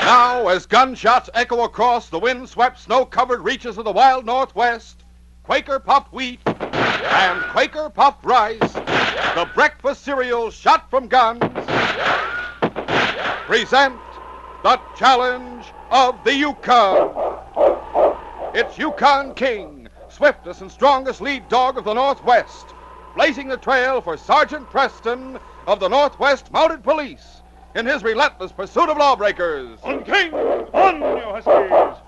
Now, as gunshots echo across the wind-swept, snow-covered reaches of the wild Northwest, Quaker puffed wheat and Quaker puffed rice, the breakfast cereal shot from guns, present the challenge of the Yukon. It's Yukon King, swiftest and strongest lead dog of the Northwest, blazing the trail for Sergeant Preston of the Northwest Mounted Police in his relentless pursuit of lawbreakers. On King! On, you huskies!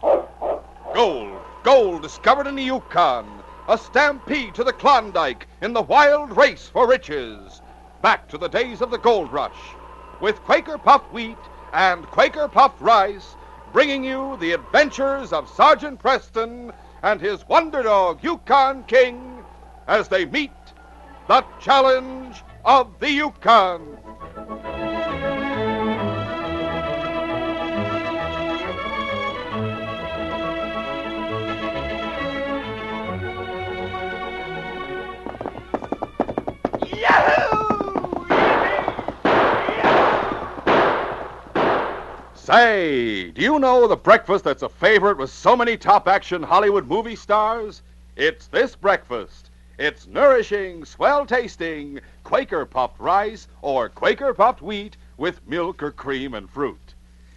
Gold discovered in the Yukon, a stampede to the Klondike in the wild race for riches. Back to the days of the gold rush, with Quaker puffed wheat and Quaker puffed rice, bringing you the adventures of Sergeant Preston and his wonder dog, Yukon King, as they meet the challenge of the Yukon. Say, do you know the breakfast that's a favorite with so many top-action Hollywood movie stars? It's this breakfast. It's nourishing, swell-tasting Quaker puffed rice or Quaker puffed wheat with milk or cream and fruit.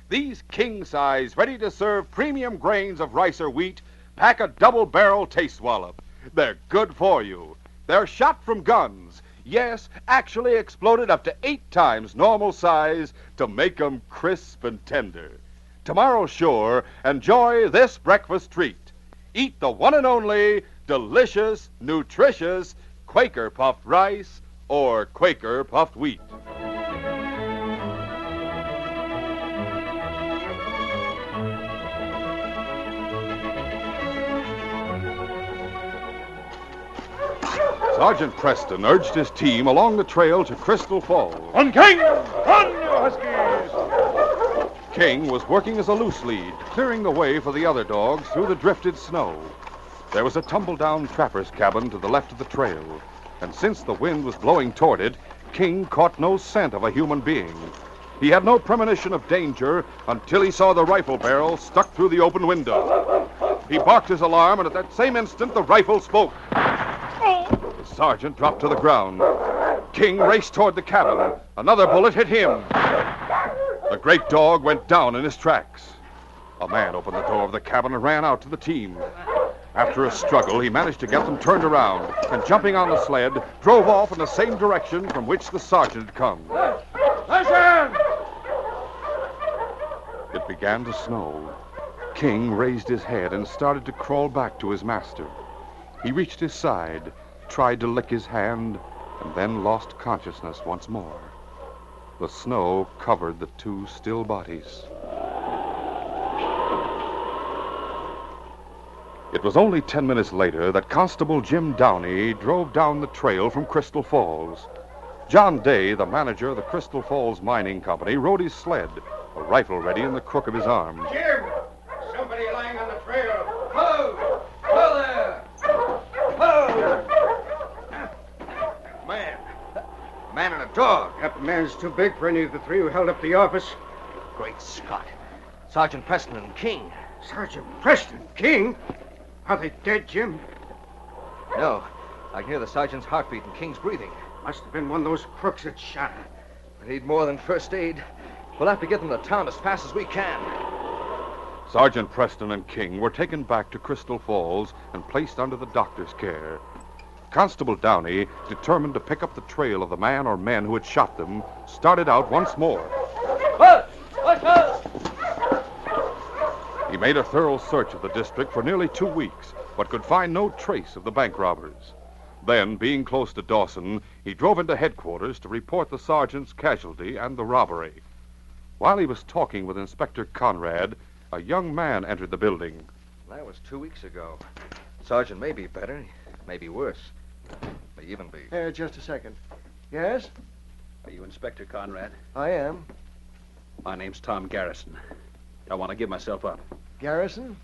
These king-size, ready-to-serve premium grains of rice or wheat pack a double-barrel taste wallop. They're good for you. They're shot from guns. Yes, actually exploded up to 8 times normal size to make 'em crisp and tender. Tomorrow, sure, enjoy this breakfast treat. Eat the one and only delicious, nutritious Quaker puffed rice or Quaker puffed wheat. Sergeant Preston urged his team along the trail to Crystal Falls. On King! On, you huskies! King was working as a loose lead, clearing the way for the other dogs through the drifted snow. There was a tumble-down trapper's cabin to the left of the trail, and since the wind was blowing toward it, King caught no scent of a human being. He had no premonition of danger until he saw the rifle barrel stuck through the open window. He barked his alarm, and at that same instant, the rifle spoke. The sergeant dropped to the ground. King raced toward the cabin. Another bullet hit him. The great dog went down in his tracks. A man opened the door of the cabin and ran out to the team. After a struggle, he managed to get them turned around, and jumping on the sled, drove off in the same direction from which the sergeant had come. Listen! It began to snow. King raised his head and started to crawl back to his master. He reached his side, tried to lick his hand, and then lost consciousness once more. The snow covered the 2 still bodies. It was only 10 minutes later that Constable Jim Downey drove down the trail from Crystal Falls. John Day, the manager of the Crystal Falls Mining Company, rode his sled, a rifle ready in the crook of his arm. Jim! Somebody lying on the trail. Ho! Ho there! Ho! Man and a dog. That man's too big for any of the 3 who held up the office. Great Scott. Sergeant Preston and King. Sergeant Preston? King? Are they dead, Jim? No. I can hear the sergeant's heartbeat and King's breathing. Must have been one of those crooks that shot him. We need more than first aid. We'll have to get them to town as fast as we can. Sergeant Preston and King were taken back to Crystal Falls and placed under the doctor's care. Constable Downey, determined to pick up the trail of the man or men who had shot them, started out once more. He made a thorough search of the district for nearly 2 weeks, but could find no trace of the bank robbers. Then, being close to Dawson, he drove into headquarters to report the sergeant's casualty and the robbery. While he was talking with Inspector Conrad, a young man entered the building. That was 2 weeks ago. Sergeant may be better, may be worse. May even be. Just a second. Yes? Are you Inspector Conrad? I am. My name's Tom Garrison. I want to give myself up. Garrison?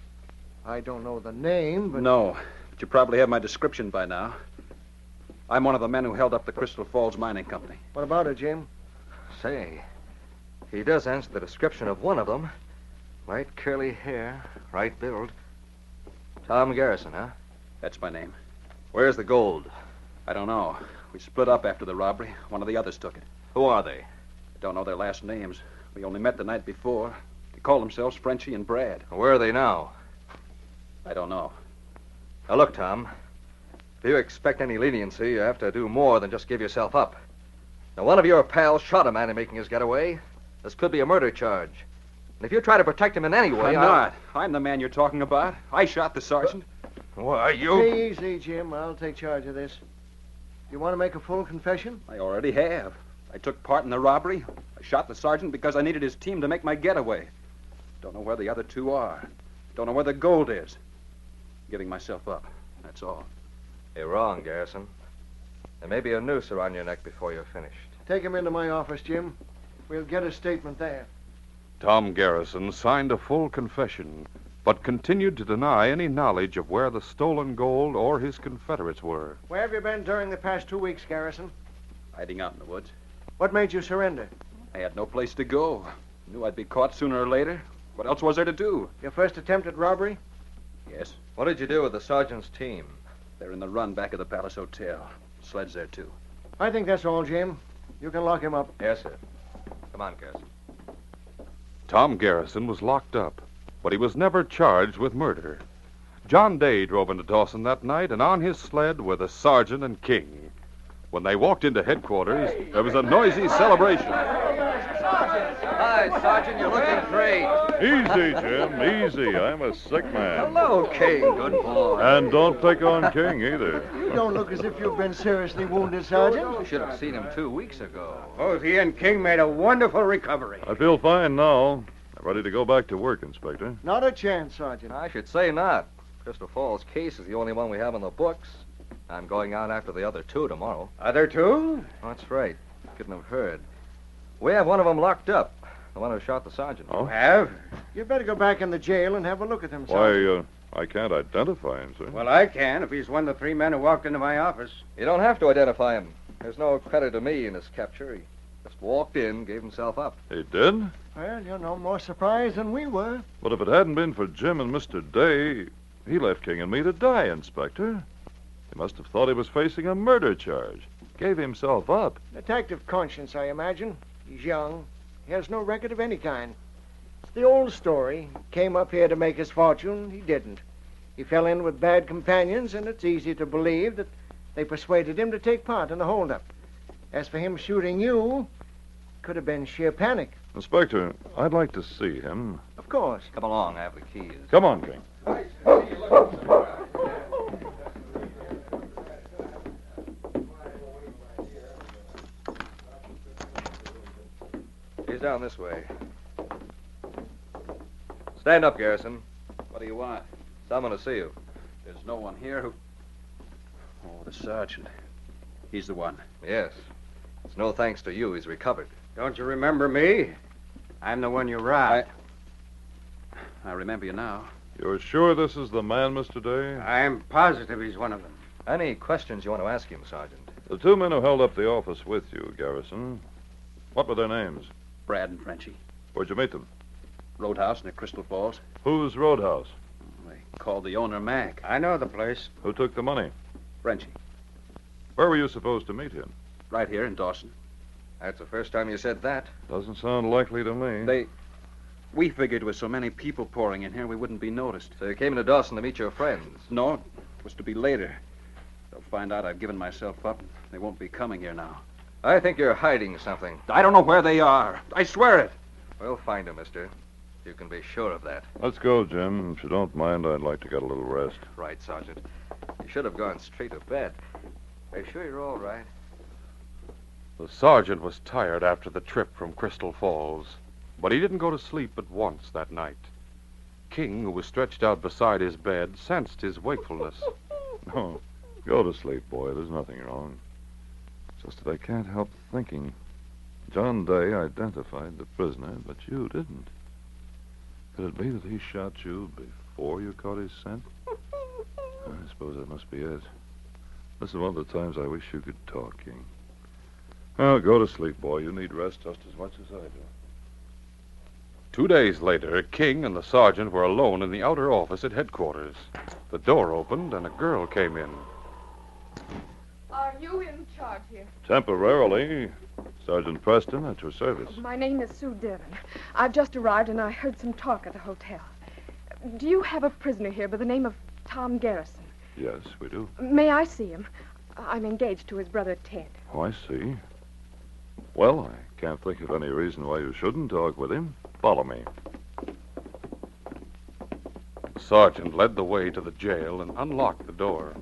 I don't know the name, but... No, but you probably have my description by now. I'm one of the men who held up the Crystal Falls Mining Company. What about it, Jim? Say, he does answer the description of one of them. Light curly hair, right build. Tom Garrison, huh? That's my name. Where's the gold? I don't know. We split up after the robbery. One of the others took it. Who are they? I don't know their last names. We only met the night before. They call themselves Frenchie and Brad. Where are they now? I don't know. Now, look, Tom. If you expect any leniency, you have to do more than just give yourself up. Now, one of your pals shot a man in making his getaway. This could be a murder charge. And if you try to protect him in any way, I'm not. I'm the man you're talking about. I shot the sergeant. Why, you... Stay easy, Jim. I'll take charge of this. You want to make a full confession? I already have. I took part in the robbery. I shot the sergeant because I needed his team to make my getaway. Don't know where the other two are. Don't know where the gold is. Giving myself up. That's all. You're wrong, Garrison. There may be a noose around your neck before you're finished. Take him into my office, Jim. We'll get a statement there. Tom Garrison signed a full confession, but continued to deny any knowledge of where the stolen gold or his Confederates were. Where have you been during the past 2 weeks, Garrison? Hiding out in the woods. What made you surrender? I had no place to go. Knew I'd be caught sooner or later. What else was there to do? Your first attempt at robbery? Yes. What did you do with the sergeant's team? They're in the run back of the Palace Hotel. Sled's there, too. I think that's all, Jim. You can lock him up. Yes, sir. Come on, Garrison. Tom Garrison was locked up, but he was never charged with murder. John Day drove into Dawson that night, and on his sled were the sergeant and King. When they walked into headquarters, there was a noisy celebration. Hi, Sergeant. You're looking great. Easy, Jim, easy. I'm a sick man. Hello, King. Good boy. And don't pick on King either. You don't look as if you've been seriously wounded, Sergeant. You should have seen him 2 weeks ago. Both he and King made a wonderful recovery. I feel fine now. I'm ready to go back to work, Inspector. Not a chance, Sergeant. I should say not. Crystal Falls case is the only one we have on the books. I'm going out after the other two tomorrow. Other two? That's right. Couldn't have heard. We have one of them locked up. The one who shot the sergeant. Oh? Have? You better go back in the jail and have a look at him, Sergeant. Why, I can't identify him, sir. Well, I can if he's one of the 3 men who walked into my office. You don't have to identify him. There's no credit to me in his capture. He just walked in, gave himself up. He did? Well, you're no more surprised than we were. But if it hadn't been for Jim and Mr. Day, he left King and me to die, Inspector. He must have thought he was facing a murder charge. Gave himself up. Detective conscience, I imagine. He's young. He has no record of any kind. It's the old story. Came up here to make his fortune. He didn't. He fell in with bad companions, and it's easy to believe that they persuaded him to take part in the holdup. As for him shooting you, could have been sheer panic. Inspector, I'd like to see him. Of course. Come along, I have the keys. Come on, King. He's down this way. Stand up, Garrison. What do you want? Someone to see you. There's no one here who... Oh, the sergeant. He's the one. Yes. It's no thanks to you he's recovered. Don't you remember me? I'm the one you robbed. I remember you now. You're sure this is the man, Mr. Day? I'm positive he's one of them. Any questions you want to ask him, Sergeant? The 2 men who held up the office with you, Garrison, what were their names? Brad and Frenchie. Where'd you meet them? Roadhouse near Crystal Falls. Whose roadhouse? They called the owner Mac. I know the place. Who took the money? Frenchie. Where were you supposed to meet him? Right here in Dawson. That's the first time you said that. Doesn't sound likely to me. We figured with so many people pouring in here, we wouldn't be noticed. So you came into Dawson to meet your friends. No, it was to be later. They'll find out I've given myself up. They won't be coming here now. I think you're hiding something. I don't know where they are. I swear it. We'll find them, mister. You can be sure of that. Let's go, Jim. If you don't mind, I'd like to get a little rest. Right, Sergeant. You should have gone straight to bed. Are you sure you're all right? The sergeant was tired after the trip from Crystal Falls, but he didn't go to sleep but once that night. King, who was stretched out beside his bed, sensed his wakefulness. No, go to sleep, boy. There's nothing wrong. Just that I can't help thinking. John Day identified the prisoner, but you didn't. Could it be that he shot you before you caught his scent? I suppose that must be it. This is one of the times I wish you could talk, King. Well, go to sleep, boy. You need rest just as much as I do. 2 days later, King and the sergeant were alone in the outer office at headquarters. The door opened and a girl came in. Are you in charge here? Temporarily. Sergeant Preston, at your service. My name is Sue Devon. I've just arrived and I heard some talk at the hotel. Do you have a prisoner here by the name of Tom Garrison? Yes, we do. May I see him? I'm engaged to his brother Ted. Oh, I see. Well, I can't think of any reason why you shouldn't talk with him. Follow me. The sergeant led the way to the jail and unlocked the door.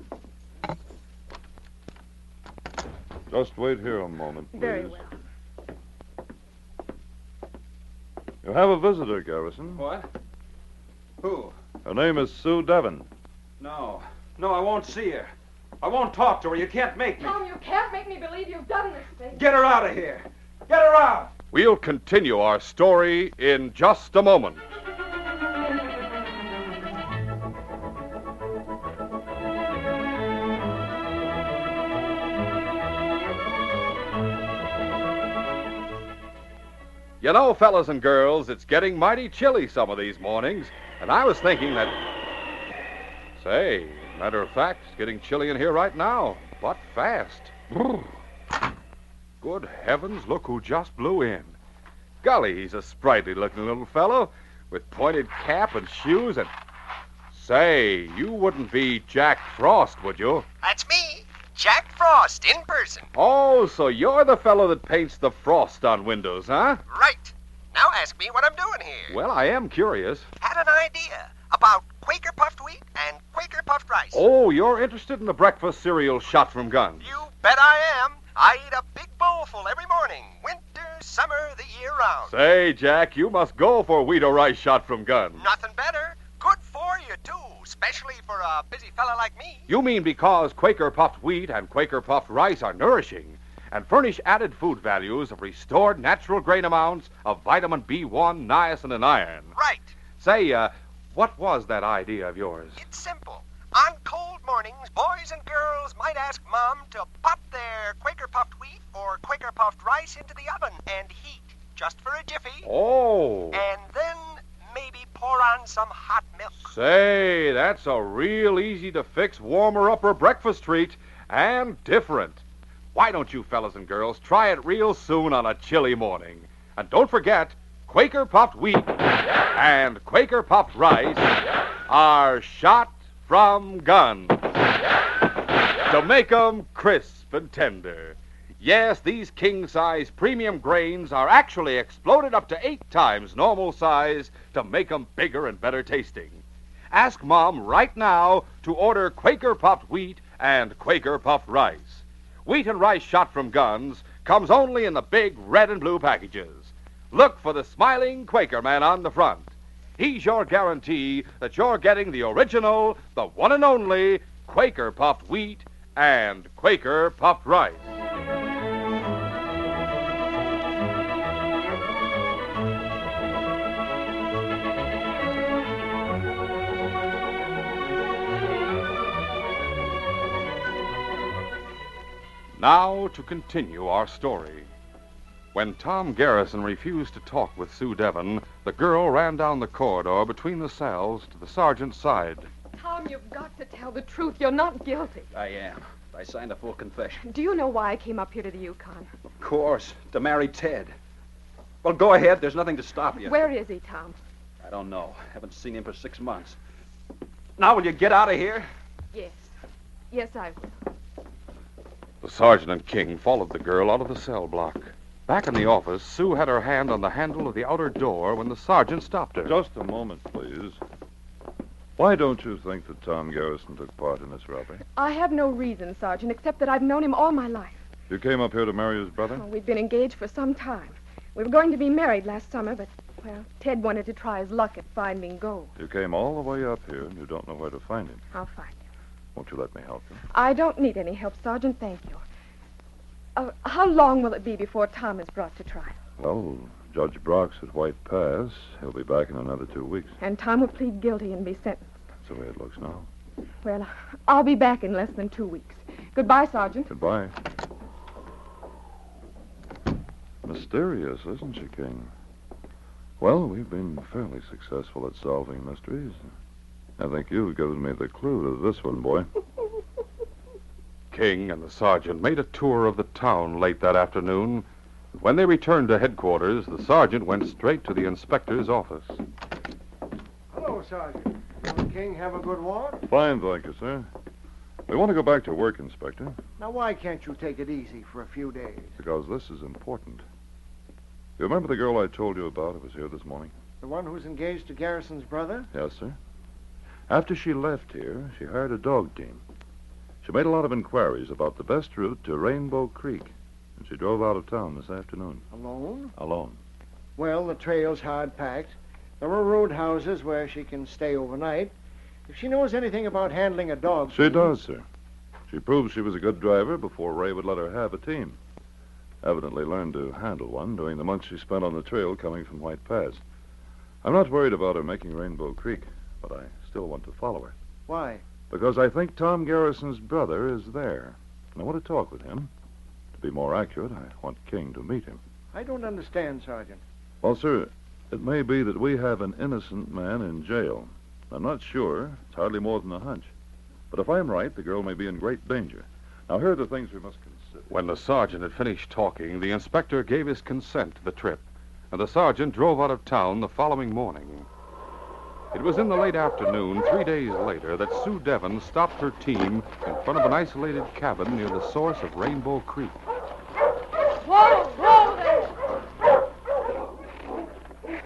Just wait here a moment, please. Very well. You have a visitor, Garrison. What? Who? Her name is Sue Devon. No, I won't see her. I won't talk to her. You can't make me. Tom, you can't make me believe you've done this thing. Get her out of here. Get her out. We'll continue our story in just a moment. You know, fellas and girls, it's getting mighty chilly some of these mornings, and I was thinking that... Say, matter of fact, it's getting chilly in here right now, but fast. Good heavens, look who just blew in. Golly, he's a sprightly-looking little fellow with pointed cap and shoes and... Say, you wouldn't be Jack Frost, would you? That's me, Jack Frost, in person. Oh, so you're the fellow that paints the frost on windows, huh? Right. Now ask me what I'm doing here. Well, I am curious. Had an idea about Quaker puffed wheat and Quaker puffed rice. Oh, you're interested in the breakfast cereal shot from guns. You bet I am. I eat a big bowlful every morning, winter, summer, the year round. Say, Jack, you must go for wheat or rice shot from guns. Nothing better. Good for you, too, especially for a busy fella like me. You mean because Quaker puffed wheat and Quaker puffed rice are nourishing and furnish added food values of restored natural grain amounts of vitamin B1, niacin, and iron. Right. Say, what was that idea of yours? It's simple. On cold mornings, boys and girls might ask Mom to pop their Quaker puffed wheat or Quaker puffed rice into the oven and heat, just for a jiffy. Oh. And then maybe pour on some hot milk. Say, that's a real easy-to-fix warmer-upper breakfast treat, and different. Why don't you fellas and girls try it real soon on a chilly morning? And don't forget, Quaker puffed wheat and Quaker puffed rice are shot from guns to make 'em crisp and tender. Yes, these king-size premium grains are actually exploded up to 8 times normal size to make 'em bigger and better tasting. Ask Mom right now to order Quaker puffed wheat and Quaker puffed rice. Wheat and rice shot from guns comes only in the big red and blue packages. Look for the smiling Quaker man on the front. He's your guarantee that you're getting the original, the one and only Quaker puffed wheat and Quaker puffed rice. Now to continue our story. When Tom Garrison refused to talk with Sue Devon, the girl ran down the corridor between the cells to the sergeant's side. Tom, you've got to tell the truth. You're not guilty. I am. I signed a full confession. Do you know why I came up here to the Yukon? Of course, to marry Ted. Well, go ahead. There's nothing to stop you. Where is he, Tom? I don't know. Haven't seen him for 6 months. Now, will you get out of here? Yes. Yes, I will. The sergeant and King followed the girl out of the cell block. Back in the office, Sue had her hand on the handle of the outer door when the sergeant stopped her. Just a moment, please. Why don't you think that Tom Garrison took part in this robbery? I have no reason, Sergeant, except that I've known him all my life. You came up here to marry his brother? Oh, we've been engaged for some time. We were going to be married last summer, but, well, Ted wanted to try his luck at finding gold. You came all the way up here, and you don't know where to find him. I'll find him. Won't you let me help you? I don't need any help, Sergeant, thank you. How long will it be before Tom is brought to trial? Well, Judge Brock's at White Pass. He'll be back in another 2 weeks. And Tom will plead guilty and be sentenced. That's the way it looks now. Well, I'll be back in less than 2 weeks. Goodbye, Sergeant. Goodbye. Mysterious, isn't she, King? Well, we've been fairly successful at solving mysteries. I think you've given me the clue to this one, boy. King and the sergeant made a tour of the town late that afternoon. When they returned to headquarters, the sergeant went straight to the inspector's office. Hello, Sergeant. Will King have a good walk? Fine, thank you, sir. We want to go back to work, Inspector, Now, why can't you take it easy for a few days? because this is important. You remember the girl I told you about who was here this morning? The one who's engaged to Garrison's brother? Yes, sir. After she left here, she hired a dog team. She made a lot of inquiries about the best route to Rainbow Creek, and she drove out of town this afternoon. Alone? Alone. Well, the trail's hard-packed. There are roadhouses where she can stay overnight. If she knows anything about handling a dog... She does, sir. She proved she was a good driver before Ray would let her have a team. Evidently learned to handle one during the months she spent on the trail coming from White Pass. I'm not worried about her making Rainbow Creek, but I still want to follow her. Why? Because I think Tom Garrison's brother is there. And I want to talk with him. To be more accurate, I want King to meet him. I don't understand, Sergeant. Well, sir, it may be that we have an innocent man in jail. I'm not sure. It's hardly more than a hunch. But if I'm right, the girl may be in great danger. Now, here are the things we must consider. When the sergeant had finished talking, the inspector gave his consent to the trip, and the sergeant drove out of town the following morning. It was in the late afternoon, 3 days later, that Sue Devon stopped her team in front of an isolated cabin near the source of Rainbow Creek. Whoa there!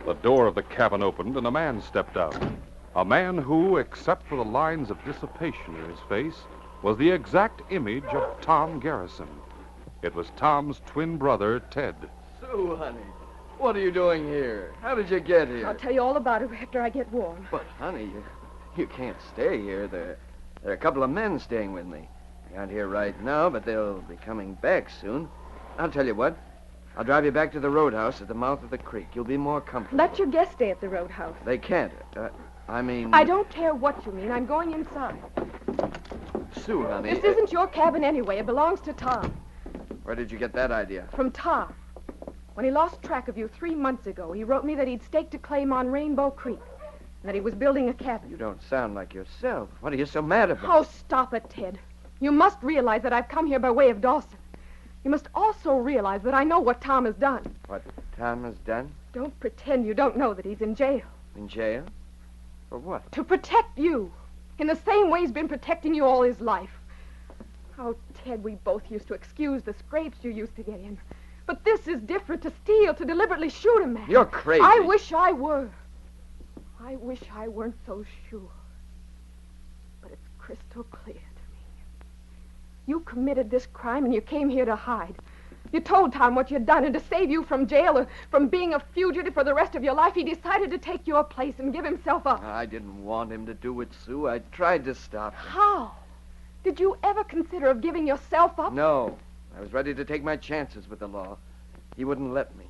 The door of the cabin opened, and a man stepped out. A man who, except for the lines of dissipation in his face, was the exact image of Tom Garrison. It was Tom's twin brother, Ted. Sue, honey, what are you doing here? How did you get here? I'll tell you all about it after I get warm. But, honey, you can't stay here. There are a couple of men staying with me. They aren't here right now, but they'll be coming back soon. I'll tell you what. I'll drive you back to the roadhouse at the mouth of the creek. You'll be more comfortable. Let your guests stay at the roadhouse. They can't. I mean... I don't care what you mean. I'm going inside. Sue, honey... This isn't your cabin anyway. It belongs to Tom. Where did you get that idea? From Tom. When he lost track of you 3 months ago, he wrote me that he'd staked a claim on Rainbow Creek and that he was building a cabin. You don't sound like yourself. What are you so mad about? Oh, stop it, Ted. You must realize that I've come here by way of Dawson. You must also realize that I know what Tom has done. What Tom has done? Don't pretend you don't know that he's in jail. In jail? For what? To protect you. In the same way he's been protecting you all his life. Oh, Ted, we both used to excuse the scrapes you used to get in. But this is different. To steal, to deliberately shoot a man. You're crazy. I wish I were. I wish I weren't so sure. But it's crystal clear to me. You committed this crime and you came here to hide. You told Tom what you'd done, and to save you from jail or from being a fugitive for the rest of your life, he decided to take your place and give himself up. I didn't want him to do it, Sue. I tried to stop him. How? Did you ever consider of giving yourself up? No. I was ready to take my chances with the law. He wouldn't let me.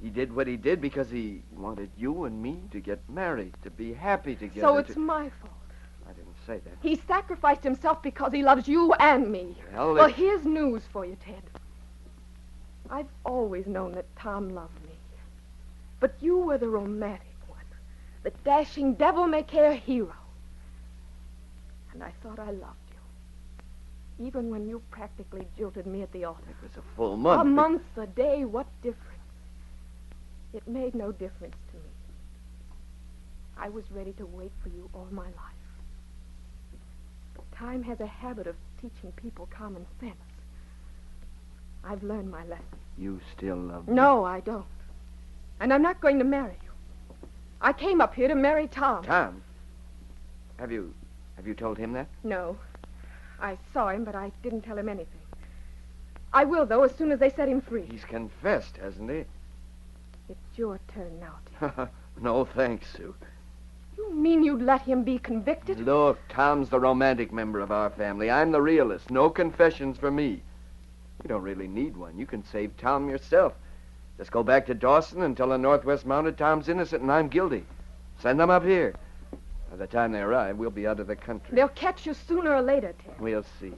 He did what he did because he wanted you and me to get married, to be happy together. So it's my fault. I didn't say that. He sacrificed himself because he loves you and me. Well, here's news for you, Ted. I've always known that Tom loved me. But you were the romantic one, the dashing, devil-may-care hero. And I thought I loved you, even when you practically jilted me at the altar. It was a full month. A month, a day, what difference? It made no difference to me. I was ready to wait for you all my life. But time has a habit of teaching people common sense. I've learned my lesson. You still love me? No, I don't. And I'm not going to marry you. I came up here to marry Tom. Tom? Have you told him that? No. I saw him, but I didn't tell him anything. I will, though, as soon as they set him free. He's confessed, hasn't he? It's your turn now, Tim. No, thanks, Sue. You mean you'd let him be convicted? Look, Tom's the romantic member of our family. I'm the realist. No confessions for me. You don't really need one. You can save Tom yourself. Just go back to Dawson and tell the Northwest Mounted Tom's innocent and I'm guilty. Send them up here. By the time they arrive, we'll be out of the country. They'll catch you sooner or later, Ted. We'll see.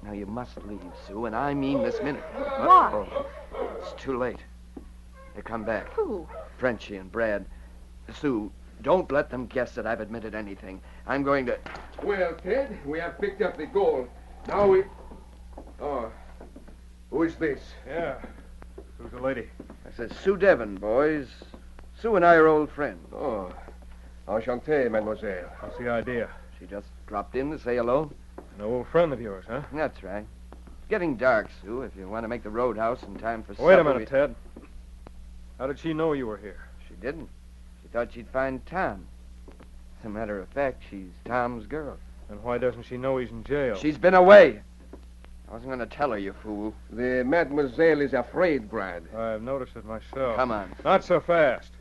Now, you must leave, Sue, and I mean this minute. Why? Oh, it's too late. They come back. Who? Frenchie and Brad. Sue, don't let them guess that I've admitted anything. I'm going to... Well, Ted, we have picked up the gold. Now we... Oh, who is this? Yeah. Who's the lady? I said, Sue Devon, boys. Sue and I are old friends. Oh, enchanté, mademoiselle. What's the idea? She just dropped in to say hello. An old friend of yours, huh? That's right. It's getting dark, Sue, if you want to make the roadhouse in time for supper. Wait a minute, Ted. How did she know you were here? She didn't. She thought she'd find Tom. As a matter of fact, she's Tom's girl. And why doesn't she know he's in jail? She's been away. I wasn't going to tell her, you fool. The mademoiselle is afraid, Brad. I've noticed it myself. Come on. Not so fast.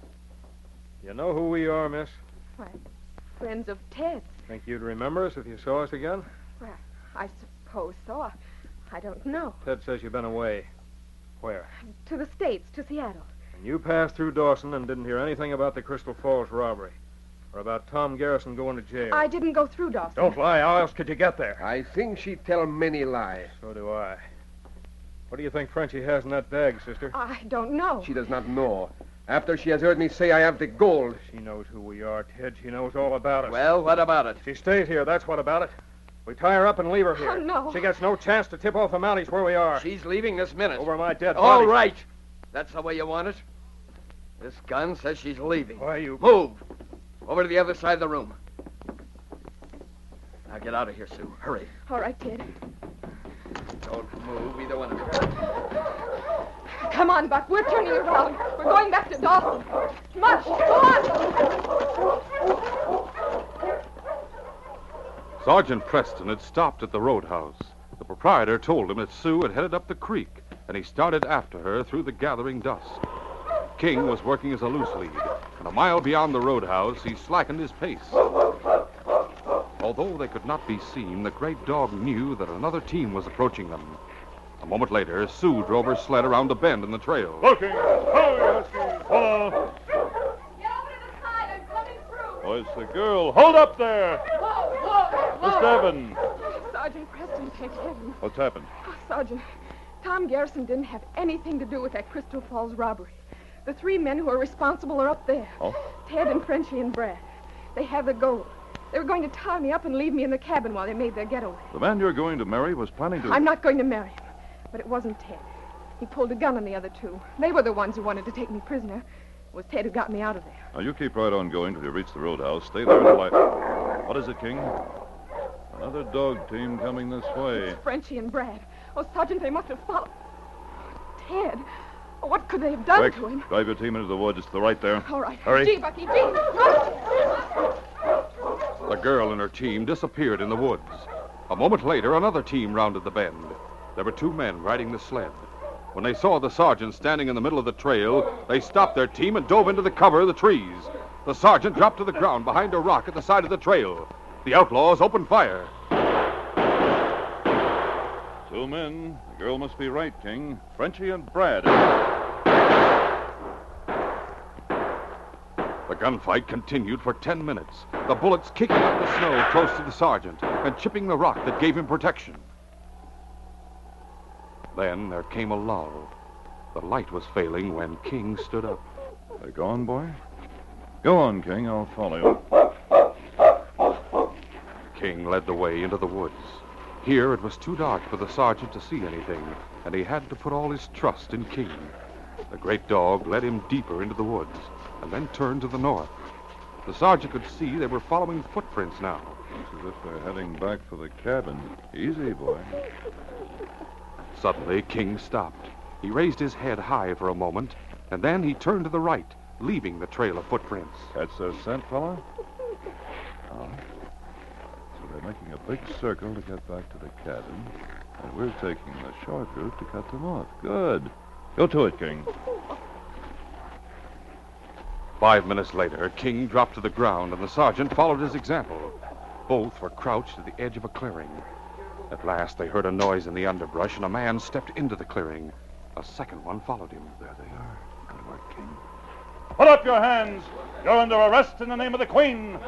You know who we are, miss? Why, friends of Ted's. Think you'd remember us if you saw us again? Well, I suppose so. I don't know. Ted says you've been away. Where? To the States, to Seattle. And you passed through Dawson and didn't hear anything about the Crystal Falls robbery. Or about Tom Garrison going to jail. I didn't go through Dawson. Don't lie. How else could you get there? I think she tell many lies. So do I. What do you think Frenchie has in that bag, sister? I don't know. She does not know. After she has heard me say I have the gold. She knows who we are, Ted. She knows all about us. Well, what about it? She stays here. That's what about it. We tie her up and leave her here. Oh, no. She gets no chance to tip off the Mounties where we are. She's leaving this minute. Over my dead All body. right. That's the way you want it? This gun says she's leaving. Why, you... Move. Over to the other side of the room. Now get out of here, Sue. Hurry. All right, Ted. Don't move, either one of you. Come on, Buck. We're turning around. We're going back to Dawson. Mush, go on. Sergeant Preston had stopped at the roadhouse. The proprietor told him that Sue had headed up the creek, and he started after her through the gathering dusk. King was working as a loose lead, and a mile beyond the roadhouse, he slackened his pace. Although they could not be seen, the great dog knew that another team was approaching them. A moment later, Sue drove her sled around a bend in the trail. Looking! Hurry, Husky! Follow! Get over to the side. I'm coming through. Oh, it's the girl. Hold up there! Whoa. Miss Devon! Sergeant Preston, thank heaven. What's happened? Oh, Sergeant, Tom Garrison didn't have anything to do with that Crystal Falls robbery. The three men who are responsible are up there. Oh? Ted and Frenchie and Brad. They have the gold. They were going to tie me up and leave me in the cabin while they made their getaway. The man you're going to marry was planning to... I'm not going to marry him. But it wasn't Ted. He pulled a gun on the other two. They were the ones who wanted to take me prisoner. It was Ted who got me out of there. Now, you keep right on going till you reach the roadhouse. Stay there until I... What is it, King? Another dog team coming this way. It's Frenchie and Brad. Oh, Sergeant, they must have followed. Ted. Oh, what could they have done Quick, to him? drive your team into the woods. It's to the right there. All right. Hurry. Gee, Bucky, gee. Run. The girl and her team disappeared in the woods. A moment later, another team rounded the bend. There were two men riding the sled. When they saw the sergeant standing in the middle of the trail, they stopped their team and dove into the cover of the trees. The sergeant dropped to the ground behind a rock at the side of the trail. The outlaws opened fire. 2 men. The girl must be right, King. Frenchie and Brad. The gunfight continued for 10 minutes, the bullets kicking up the snow close to the sergeant and chipping the rock that gave him protection. Then there came a lull. The light was failing when King stood up. They're gone, boy? Go on, King. I'll follow you. King led the way into the woods. Here it was too dark for the sergeant to see anything, and he had to put all his trust in King. The great dog led him deeper into the woods, and then turned to the north. The sergeant could see they were following footprints now. Looks as if they're heading back for the cabin. Easy, boy. Suddenly, King stopped. He raised his head high for a moment, and then he turned to the right, leaving the trail of footprints. Catch their scent, fella? Oh. So they're making a big circle to get back to the cabin, and we're taking the short route to cut them off. Good. Go to it, King. 5 minutes later, King dropped to the ground, and the sergeant followed his example. Both were crouched at the edge of a clearing. At last, they heard a noise in the underbrush, and a man stepped into the clearing. A second one followed him. There they are. Good work, King. Put up your hands. You're under arrest in the name of the Queen.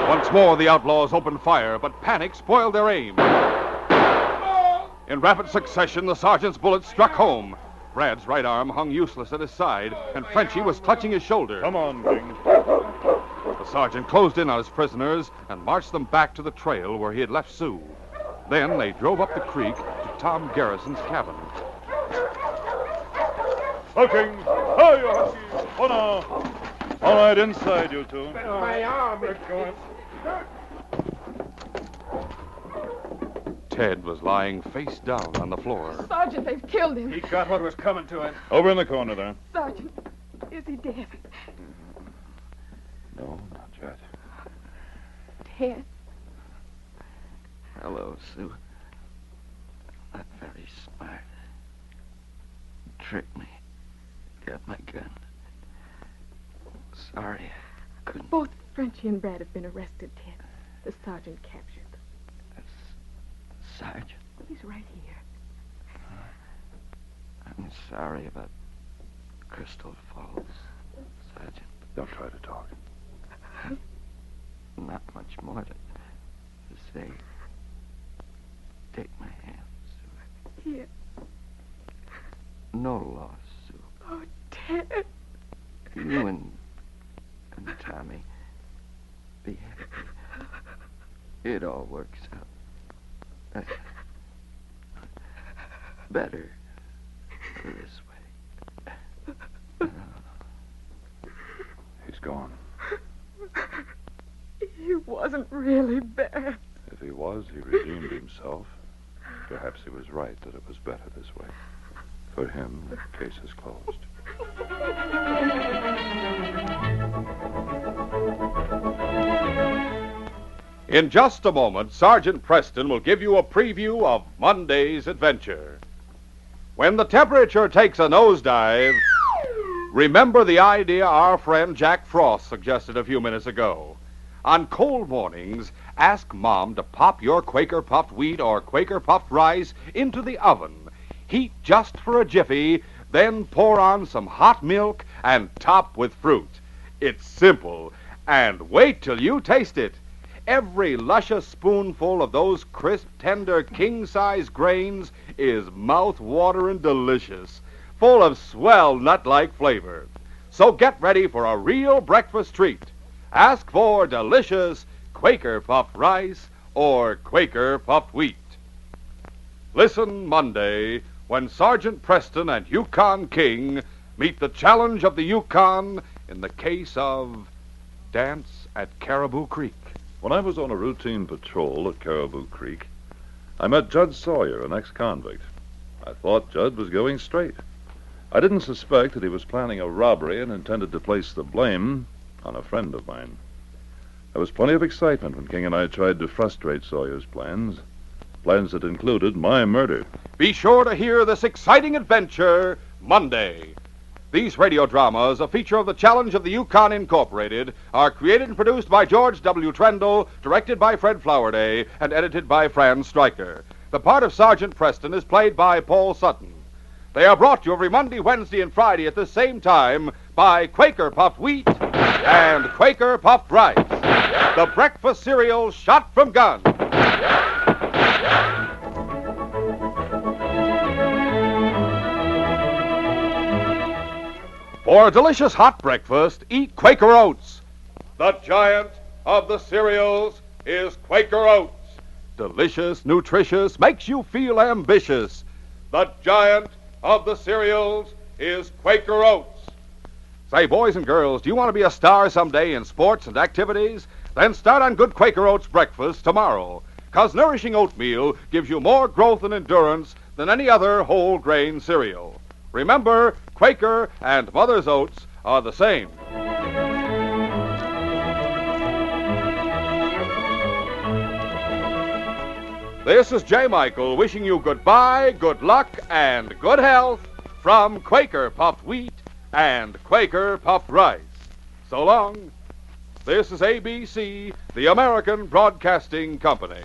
Once more, the outlaws opened fire, but panic spoiled their aim. In rapid succession, the sergeant's bullets struck home. Brad's right arm hung useless at his side, and Frenchie was clutching his shoulder. Come on, King. The sergeant closed in on his prisoners and marched them back to the trail where he had left Sue. Then they drove up the creek to Tom Garrison's cabin. Looking. Hi, you huskies. Oh, no. All right, inside, you two. My arm is going. Ted was lying face down on the floor. Sergeant, they've killed him. He got what was coming to him. Over in the corner there. Sergeant, is he dead? No, not yet. Ted? Hello, Sue. Not very smart. Tricked me. Got my gun. Sorry, I couldn't. Both Frenchie and Brad have been arrested, Ted. The sergeant captured them. Sergeant, He's right here. I'm sorry about Crystal Falls, Sergeant. Don't try to talk. Not much more to say. Take my hand, Sue. Here. No loss, Sue. Oh, Ted. You and Tommy, be happy. It all works out. Better this way. He's gone. He wasn't really bad. If he was, he redeemed himself. Perhaps he was right that it was better this way. For him, the case is closed. In just a moment, Sergeant Preston will give you a preview of Monday's adventure. When the temperature takes a nosedive, remember the idea our friend Jack Frost suggested a few minutes ago. On cold mornings, ask Mom to pop your Quaker puffed wheat or Quaker puffed rice into the oven. Heat just for a jiffy, then pour on some hot milk and top with fruit. It's simple, and wait till you taste it. Every luscious spoonful of those crisp, tender, king-size grains is mouth-watering delicious, full of swell nut-like flavor. So get ready for a real breakfast treat. Ask for delicious Quaker puffed rice or Quaker puffed wheat. Listen Monday when Sergeant Preston and Yukon King meet the challenge of the Yukon in the case of Dance at Caribou Creek. When I was on a routine patrol at Caribou Creek, I met Judd Sawyer, an ex-convict. I thought Judd was going straight. I didn't suspect that he was planning a robbery and intended to place the blame on a friend of mine. There was plenty of excitement when King and I tried to frustrate Sawyer's plans that included my murder. Be sure to hear this exciting adventure Monday. These radio dramas, a feature of the Challenge of the Yukon Incorporated, are created and produced by George W. Trendle, directed by Fred Flowerday, and edited by Franz Stryker. The part of Sergeant Preston is played by Paul Sutton. They are brought to you every Monday, Wednesday, and Friday at the same time by Quaker Puffed Wheat and Quaker Puffed Rice, the breakfast cereal shot from guns. For a delicious hot breakfast, eat Quaker Oats. The giant of the cereals is Quaker Oats. Delicious, nutritious, makes you feel ambitious. The giant of the cereals is Quaker Oats. Say, boys and girls, do you want to be a star someday in sports and activities? Then start on good Quaker Oats breakfast tomorrow. 'Cause nourishing oatmeal gives you more growth and endurance than any other whole grain cereal. Remember, Quaker and Mother's Oats are the same. This is J. Michael wishing you goodbye, good luck, and good health from Quaker Puffed Wheat and Quaker Puffed Rice. So long. This is ABC, the American Broadcasting Company.